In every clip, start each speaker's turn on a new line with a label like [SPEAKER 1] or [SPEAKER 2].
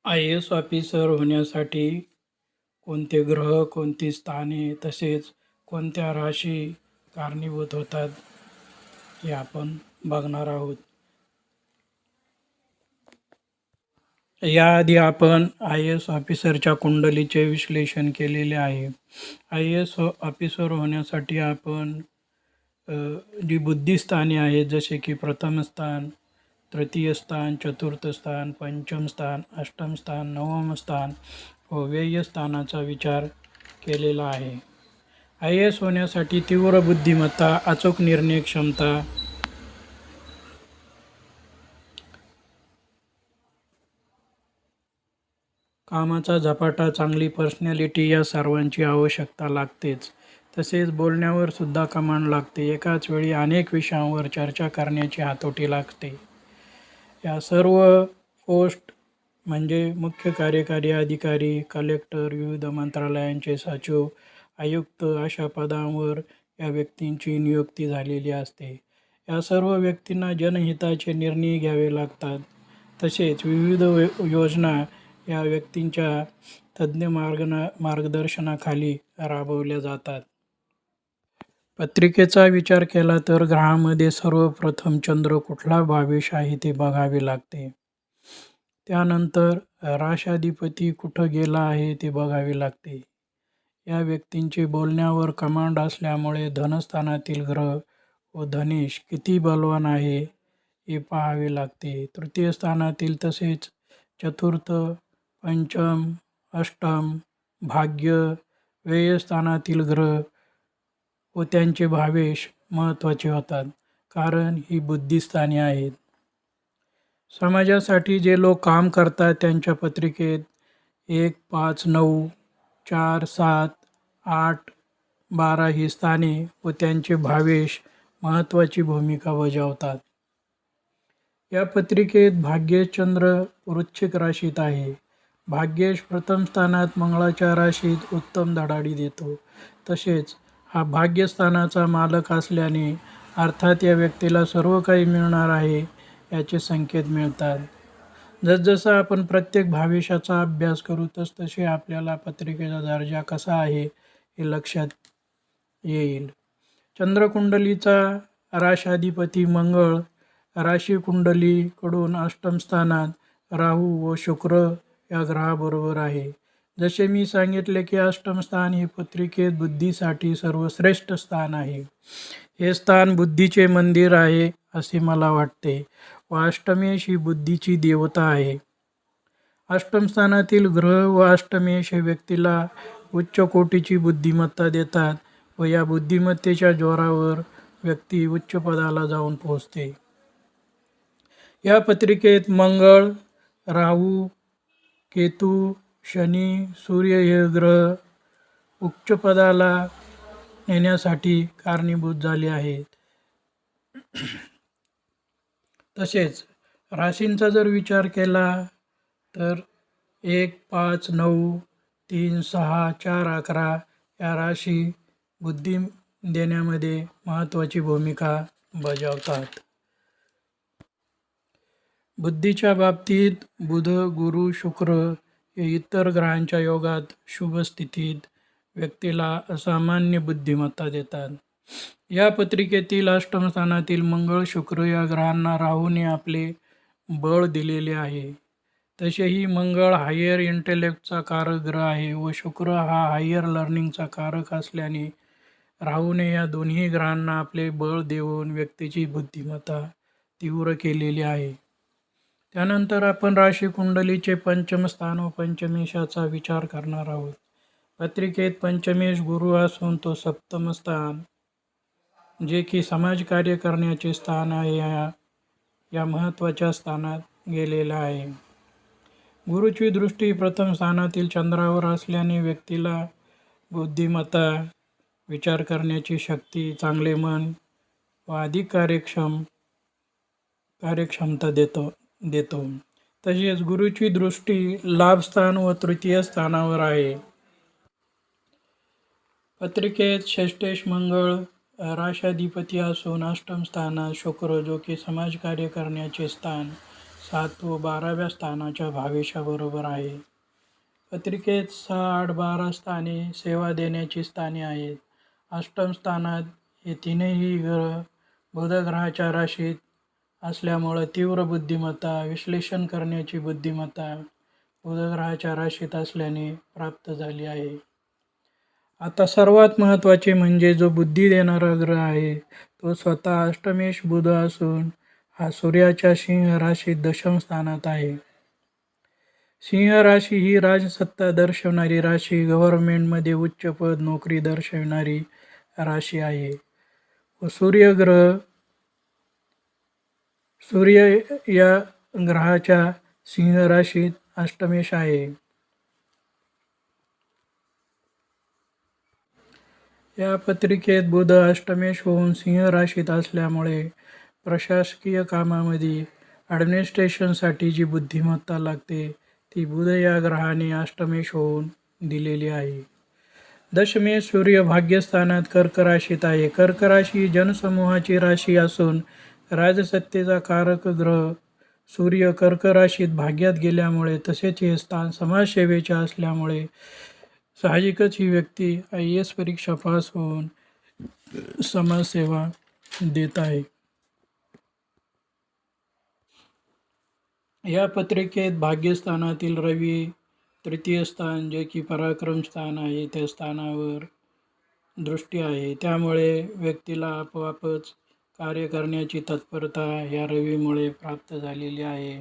[SPEAKER 1] IAS officer होण्यासाठी कोणते ग्रह, कोणती स्थाने तसेच कोणत्या राशी कारणीभूत होतात हे आपण बघणार आहोत. याआधी आपण IAS ऑफिसरच्या कुंडलीचे विश्लेषण केलेले आहे. IAS ऑफिसर होण्यासाठी आपण जी बुद्धिस्थाने आहेत जसे की प्रथम स्थान, तृतीय स्थान, चतुर्थ स्थान, पंचम स्थान, अष्टम स्थान, नवम स्थान व व्यय स्थानाचा विचार केलेला आहे. IAS होण्यासाठी तीव्र बुद्धिमत्ता, अचूक निर्णय क्षमता, कामाचा झपाटा, चांगली पर्सनॅलिटी या सर्वांची आवश्यकता लागतेच. तसेच बोलण्यावर सुद्धा कमांड लागते. एकाच वेळी अनेक विषयांवर चर्चा करण्याची हातोटी लागते. या सर्व पोस्ट म्हणजे मुख्य कार्यकारी अधिकारी, कलेक्टर, विविध मंत्रालयांचे सचिव, आयुक्त अशा पदांवर या व्यक्तींची नियुक्ती झालेली असते. या सर्व व्यक्तींना जनहिताचे निर्णय घ्यावे लागतात. तसेच विविध योजना या व्यक्तींच्या तज्ज्ञ मार्गदर्शनाखाली राबवल्या जातात. पत्रिकेचा विचार केला तर ग्रहामध्ये सर्वप्रथम चंद्र कुठला भावेश आहे ते बघावे लागते. त्यानंतर राशाधिपती कुठं गेला आहे ते बघावे लागते. या व्यक्तींचे बोलण्यावर कमांड असल्यामुळे धनस्थानातील ग्रह व धनेश किती बलवान आहे हे पाहावे लागते. तृतीय स्थानातील तसेच चतुर्थ, पंचम, अष्टम, भाग्य, व्यय स्थानातील ग्रह व त्यांचे भावेश महत्त्वाचे होतात, कारण ही बुद्धिस्थाने आहेत. समाजासाठी जे लोक काम करतात त्यांच्या पत्रिकेत 1, 5, 9, 4, 7, 8, 12 ही स्थाने व त्यांचे भावेश महत्त्वाची भूमिका बजावतात. या पत्रिकेत भाग्येश चंद्र वृश्चिक राशीत आहे. भाग्येश प्रथम स्थानात मंगळाच्या राशीत उत्तम धडाडी देतो. तसेच हा भाग्यस्थानाचा मालक असल्याने अर्थात या व्यक्तीला सर्व काही मिळणार आहे याचे संकेत मिळतात. जसजसा आपण प्रत्येक भावेशाचा अभ्यास करू तसतसे आपल्याला पत्रिकेचा दर्जा कसा आहे हे लक्षात येईल. चंद्रकुंडलीचा राशाधिपती मंगळ राशीकुंडलीकडून अष्टम स्थानात राहू व शुक्र या ग्रहाबरोबर आहे. जसे मी सांगितले की अष्टम स्थान हे पत्रिकेत बुद्धीसाठी सर्वश्रेष्ठ स्थान आहे. हे स्थान बुद्धीचे मंदिर आहे असे मला वाटते व अष्टमेश ही बुद्धीची देवता आहे. अष्टम स्थानातील ग्रह व अष्टमेश हे व्यक्तीला उच्च कोटीची बुद्धिमत्ता देतात व या बुद्धिमत्तेच्या जोरावर व्यक्ती उच्च पदाला जाऊन पोहोचते. या पत्रिकेत मंगळ, राहू, केतू, शनी, सूर्य हे ग्रह उच्च पदाला नेण्यासाठी कारणीभूत झाले आहेत. तसेच राशींचा जर विचार केला तर 1, 5, 9, 3, 6, 4, 11 या राशी बुद्धी देण्यामध्ये महत्त्वाची भूमिका बजावतात. बुद्धीच्या बाबतीत बुध, गुरु, शुक्र हे इतर ग्रहांच्या योगात शुभ स्थितीत व्यक्तीला असामान्य बुद्धिमत्ता देतात. या पत्रिकेतील अष्टम स्थानातील मंगळ, शुक्र या ग्रहांना राहूने आपले बळ दिलेले आहे. तसेही मंगळ हायर इंटेलेक्टचा कारक ग्रह आहे व शुक्र हा हायर लर्निंगचा कारक असल्याने राहूने या दोन्ही ग्रहांना आपले बळ देऊन व्यक्तीची बुद्धिमत्ता तीव्र केलेली आहे. त्यानंतर आपण राशी कुंडलीचे पंचम स्थान व पंचमेशाचा विचार करणार आहोत. पत्रिकेत पंचमेश गुरु असून तो सप्तम स्थान जे की समाजकार्य करण्याचे स्थान आहे या महत्त्वाच्या स्थानात गेलेला आहे. गुरुची दृष्टी प्रथम स्थानातील चंद्रावर असल्याने व्यक्तीला बुद्धिमत्ता, विचार करण्याची शक्ती, चांगले मन व अधिक कार्यक्षमता देतो. तसेच गुरुची दृष्टी लाभस्थान व तृतीय स्थानावर आहे. पत्रिकेत षष्ठेश मंगळ राशाधिपती असून अष्टम स्थानात शुक्र जो की समाजकार्य करण्याचे स्थान, 7 व 12व्या स्थानाच्या भावेशाबरोबर आहे. पत्रिकेत 6, 8, 12 स्थाने सेवा देण्याची स्थाने आहेत. अष्टम स्थानात हे तीनही ग्रह बुध ग्रहाच्या राशीत असल्यामुळं तीव्र बुद्धिमत्ता, विश्लेषण करण्याची बुद्धिमत्ता बुध ग्रहाच्या राशीत असल्याने प्राप्त झाली आहे. आता सर्वात महत्त्वाचे म्हणजे जो बुद्धी देणारा ग्रह आहे तो स्वतः अष्टमेश बुध असून हा सूर्याच्या सिंह राशीत दशम स्थानात आहे. सिंह राशी ही राजसत्ता दर्शवणारी राशी, गव्हर्नमेंटमध्ये उच्च पद, नोकरी दर्शवणारी राशी आहे. व सूर्य या ग्रहाच्या सिंह राशीत अष्टमेश आहे. या पत्रिकेत बुध अष्टमेश होऊन सिंह राशीत असल्यामुळे प्रशासकीय कामामध्ये ॲडमिनिस्ट्रेशनसाठी जी बुद्धिमत्ता लागते ती बुध या ग्रहाने अष्टमेश होऊन दिलेली आहे. दशमेश सूर्य भाग्यस्थानात कर्क राशीत आहे. कर्क राशी ही जनसमूहाची राशी असून राजसत्तेचा कारक ग्रह सूर्य कर्क राशीत भाग्यात गेल्यामुळे तसेच हे स्थान समाजसेवेचे असल्यामुळे साहजिकच ही व्यक्ती IAS परीक्षा पास होऊन समाजसेवा देत आहे. या पत्रिकेत भाग्यस्थानातील रवी तृतीय स्थान जे की पराक्रम स्थान आहे त्या स्थानावर दृष्टी आहे. त्यामुळे व्यक्तीला आपोआपच कार्य करण्याची तत्परता या रवीमुळे प्राप्त झालेली आहे.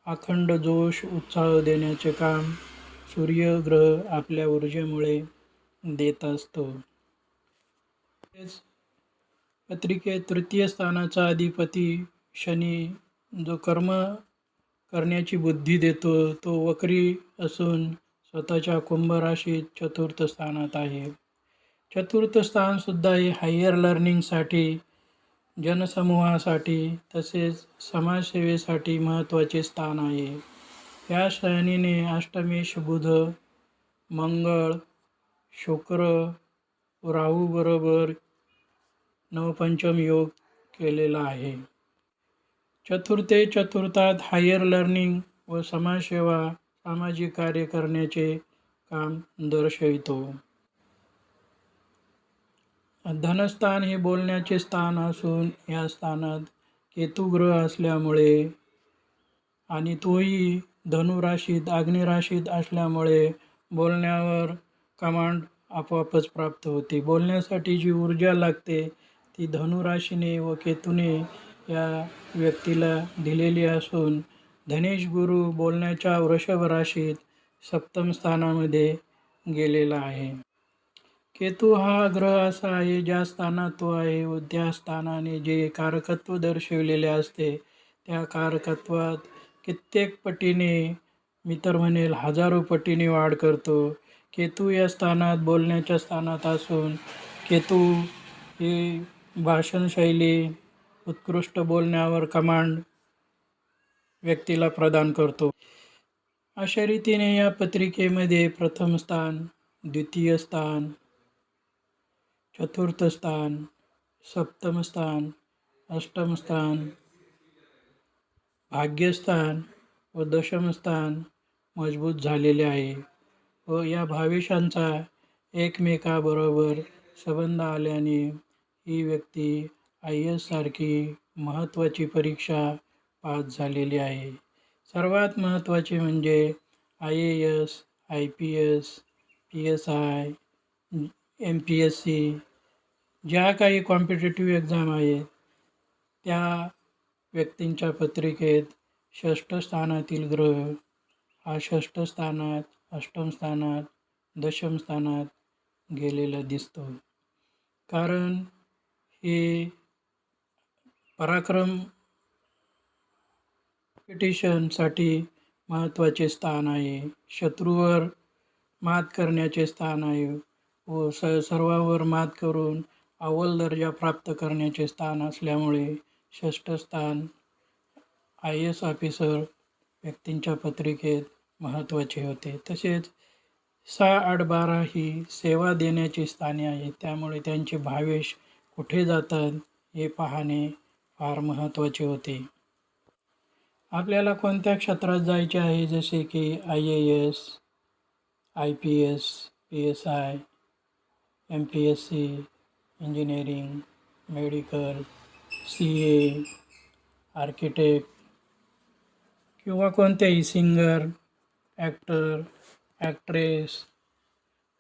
[SPEAKER 1] अखंड जोश, उत्साह देण्याचे काम सूर्यग्रह आपल्या ऊर्जेमुळे देत असतो. पत्रिकेत तृतीय स्थानाचा अधिपती शनी जो कर्म करण्याची बुद्धी देतो तो वक्री असून स्वतःच्या कुंभ राशीत चतुर्थ स्थानात आहे. चतुर्थ स्थानसुद्धा हे हायर लर्निंगसाठी, जनसमूहासाठी तसेच समाजसेवेसाठी महत्त्वाचे स्थान आहे. या शनीने अष्टमेश बुध, मंगळ, शुक्र, राहू बरोबर नवपंचम योग केलेला आहे. चतुर्थात हायर लर्निंग व समाजसेवा, सामाजिक कार्य करण्याचे काम दर्शवितो. धनस्थान हे बोलण्याचे स्थान असून या स्थानात केतू ग्रह असल्यामुळे आणि तोही धनुराशीत, अग्निराशीत असल्यामुळे बोलण्यावर कमांड आपोआपच प्राप्त होते. बोलण्यासाठी जी ऊर्जा लागते ती धनुराशीने व केतूने या व्यक्तीला दिलेली असून धनेश गुरु बोलण्याच्या वृषभ राशीत सप्तम स्थानामध्ये गेलेला आहे. केतू हा ग्रह असा आहे ज्या स्थानात तो आहे व त्या स्थानाने जे कारकत्व दर्शविलेले असते त्या कारकत्वात कित्येक पटीने, मी तर म्हणेल हजारो पटीने वाढ करतो. केतू या स्थानात बोलण्याच्या स्थानात असून केतू ही भाषणशैली, उत्कृष्ट बोलण्यावर कमांड व्यक्तीला प्रदान करतो. अशा रीतीने या पत्रिकेमध्ये प्रथम स्थान, द्वितीय स्थान, चतुर्थ स्थान, सप्तम स्थान, अष्टम स्थान, भाग्यस्थान व दशम स्थान मजबूत झालेले आहे व या भावेशांचा एकमेकाबरोबर संबंध आल्याने ही व्यक्ती IAS सारखी महत्त्वाची परीक्षा पास झालेली आहे. सर्वात महत्त्वाचे म्हणजे IAS, IPS, PSI, MPSC ज्या काही कॉम्पिटेटिव्ह एक्झाम आहेत त्या व्यक्तींच्या पत्रिकेत षष्ठ स्थानातील ग्रह हा षष्ठ स्थानात, अष्टम स्थानात, दशम स्थानात गेलेला दिसतो. कारण हे पराक्रम कॉम्पिटिशनसाठी महत्त्वाचे स्थान आहे. शत्रूवर मात करण्याचे स्थान आहे व सर्वावर मात करून अव्वल दर्जा प्राप्त करण्याचे स्थान असल्यामुळे षष्ठ स्थान IAS ऑफिसर व्यक्तींच्या पत्रिकेत महत्त्वाचे होते. तसेच 6, 8, 12 ही सेवा देण्याची स्थाने आहेत. त्यामुळे त्यांचे भावेश कुठे जातात हे पाहणे फार महत्त्वाचे होते. आपल्याला कोणत्या क्षेत्रात जायचे आहे, जसे की IAS, IPS, PSI, MPSC, engineering, medical, CA, architect किंवा कोणत्याही singer, actor, actress,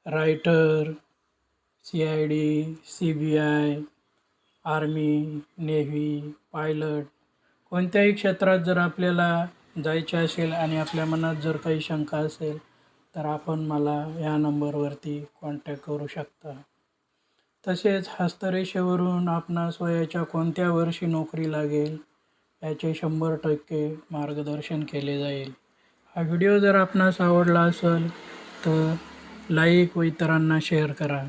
[SPEAKER 1] writer, CID, CBI, army, navy, pilot कोणत्याही क्षेत्रात जर आपल्याला जायचे असेल आणि आपल्या मनात जर काही शंका असेल तर आपण मला या नंबरवरती कॉन्टॅक्ट करू शकता. तसेच हस्तरेषेवरून आपणास वयाच्या कोणत्या वर्षी नोकरी लागेल याचे 100% मार्गदर्शन केले जाईल. हा व्हिडिओ जर आपणास आवडला असेल तर लाईक व इतरांना शेअर करा.